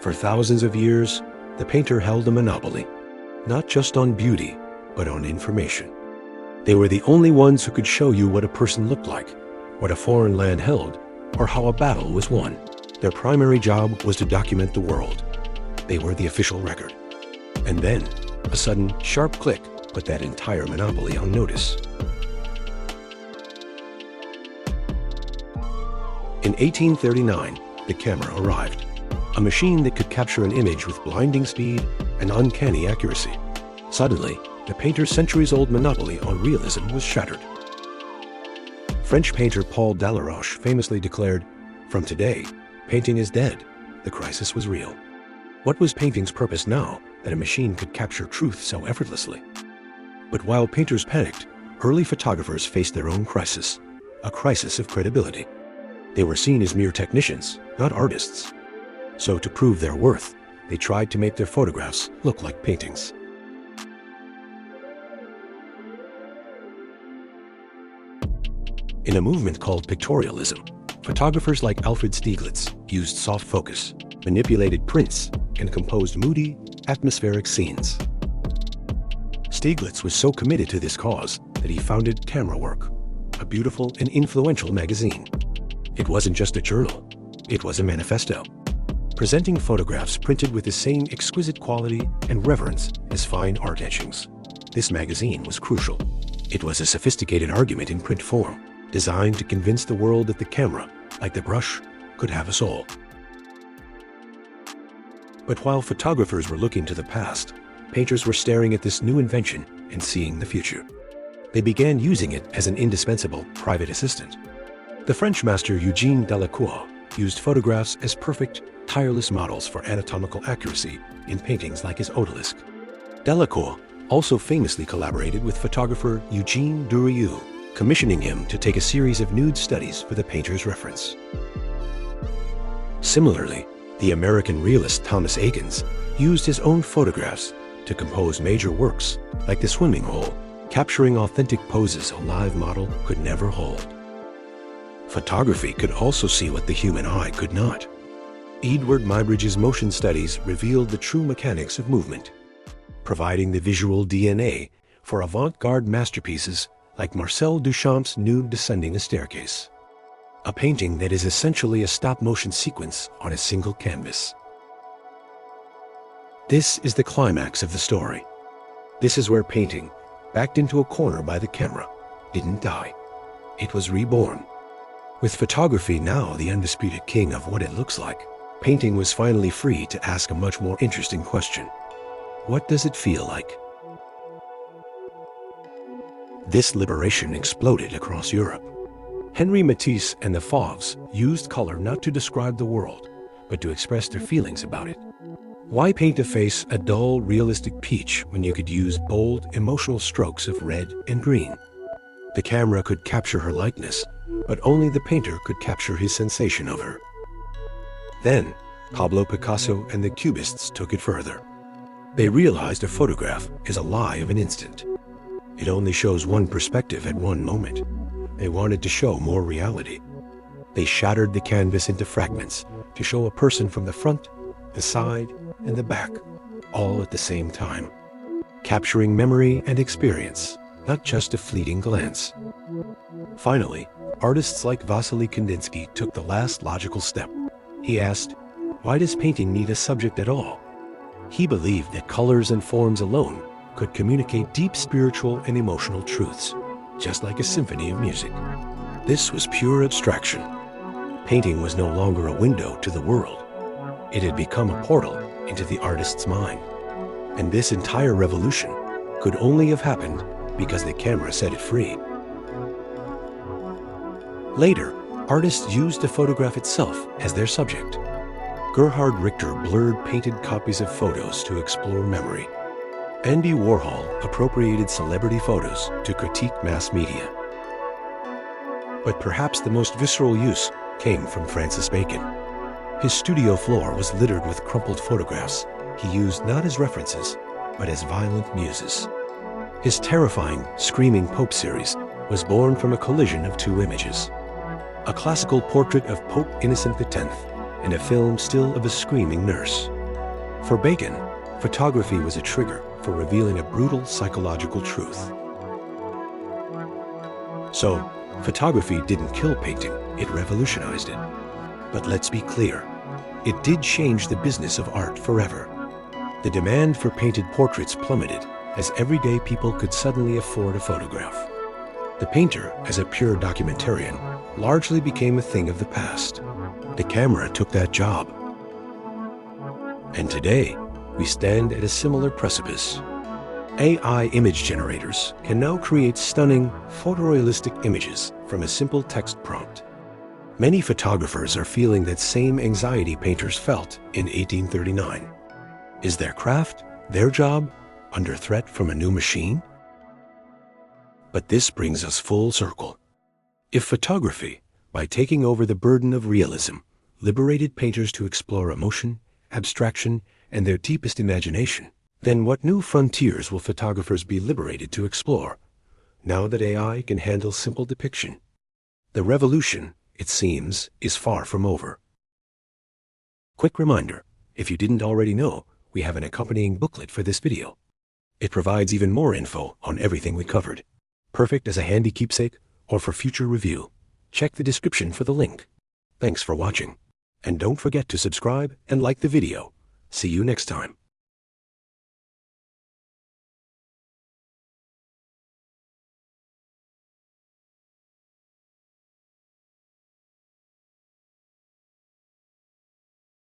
For thousands of years, the painter held a monopoly, not just on beauty, but on information. They were the only ones who could show you what a person looked like, what a foreign land held, or how a battle was won. Their primary job was to document the world. They were the official record. And then, a sudden, sharp click put that entire monopoly on notice. In 1839, the camera arrived, a machine that could capture an image with blinding speed and uncanny accuracy. Suddenly, the painter's centuries-old monopoly on realism was shattered. French painter Paul Delacroix famously declared, "From today, painting is dead. The crisis was real." What was painting's purpose now that a machine could capture truth so effortlessly? But while painters panicked, early photographers faced their own crisis, a crisis of credibility. They were seen as mere technicians, not artists. So to prove their worth, they tried to make their photographs look like paintings. In a movement called Pictorialism, photographers like Alfred Stieglitz used soft focus, manipulated prints, and composed moody, atmospheric scenes. Stieglitz was so committed to this cause that he founded Camera Work, a beautiful and influential magazine. It wasn't just a journal, it was a manifesto, presenting photographs printed with the same exquisite quality and reverence as fine art etchings. This magazine was crucial. It was a sophisticated argument in print form, designed to convince the world that the camera, like the brush, could have a soul. But while photographers were looking to the past, painters were staring at this new invention and seeing the future. They began using it as an indispensable private assistant. The French master Eugène Delacroix used photographs as perfect, tireless models for anatomical accuracy in paintings like his Odalisque. Delacroix also famously collaborated with photographer Eugène Duhamp, commissioning him to take a series of nude studies for the painter's reference. Similarly, the American realist Thomas Eakins used his own photographs to compose major works like The Swimming Hole, capturing authentic poses a live model could never hold. Photography could also see what the human eye could not. Eadweard Muybridge's motion studies revealed the true mechanics of movement, providing the visual DNA for avant-garde masterpieces like Marcel Duchamp's Nude Descending a Staircase, a painting that is essentially a stop-motion sequence on a single canvas. This is the climax of the story. This is where painting, backed into a corner by the camera, didn't die. It was reborn. With photography now the undisputed king of what it looks like, painting was finally free to ask a much more interesting question. What does it feel like? This liberation exploded across Europe. Henri Matisse and the Fauves used color not to describe the world, but to express their feelings about it. Why paint a face a dull, realistic peach when you could use bold, emotional strokes of red and green? The camera could capture her likeness, but only the painter could capture his sensation of her. Then, Pablo Picasso and the Cubists took it further. They realized a photograph is a lie of an instant. It only shows one perspective at one moment. They wanted to show more reality. They shattered the canvas into fragments to show a person from the front, the side, and the back, all at the same time, capturing memory and experience, not just a fleeting glance. Finally, artists like Wassily Kandinsky took the last logical step. He asked, why does painting need a subject at all? He believed that colors and forms alone could communicate deep spiritual and emotional truths, just like a symphony of music. This was pure abstraction. Painting was no longer a window to the world. It had become a portal into the artist's mind. And this entire revolution could only have happened because the camera set it free. Later, artists used the photograph itself as their subject. Gerhard Richter blurred painted copies of photos to explore memory. Andy Warhol appropriated celebrity photos to critique mass media. But perhaps the most visceral use came from Francis Bacon. His studio floor was littered with crumpled photographs he used not as references, but as violent muses. His terrifying, Screaming Pope series was born from a collision of two images: a classical portrait of Pope Innocent X and a film still of a screaming nurse. For Bacon, photography was a trigger for revealing a brutal psychological truth. So, photography didn't kill painting, it revolutionized it. But let's be clear, it did change the business of art forever. The demand for painted portraits plummeted as everyday people could suddenly afford a photograph. The painter, as a pure documentarian, largely became a thing of the past. The camera took that job. And today, we stand at a similar precipice. AI image generators can now create stunning, photorealistic images from a simple text prompt. Many photographers are feeling that same anxiety painters felt in 1839. Is their craft, their job, under threat from a new machine? But this brings us full circle. If photography, by taking over the burden of realism, liberated painters to explore emotion, abstraction, and their deepest imagination, then what new frontiers will photographers be liberated to explore, now that AI can handle simple depiction? The revolution, it seems, is far from over. Quick reminder, if you didn't already know, we have an accompanying booklet for this video. It provides even more info on everything we covered. Perfect as a handy keepsake or for future review. Check the description for the link. Thanks for watching. And don't forget to subscribe and like the video. See you next time.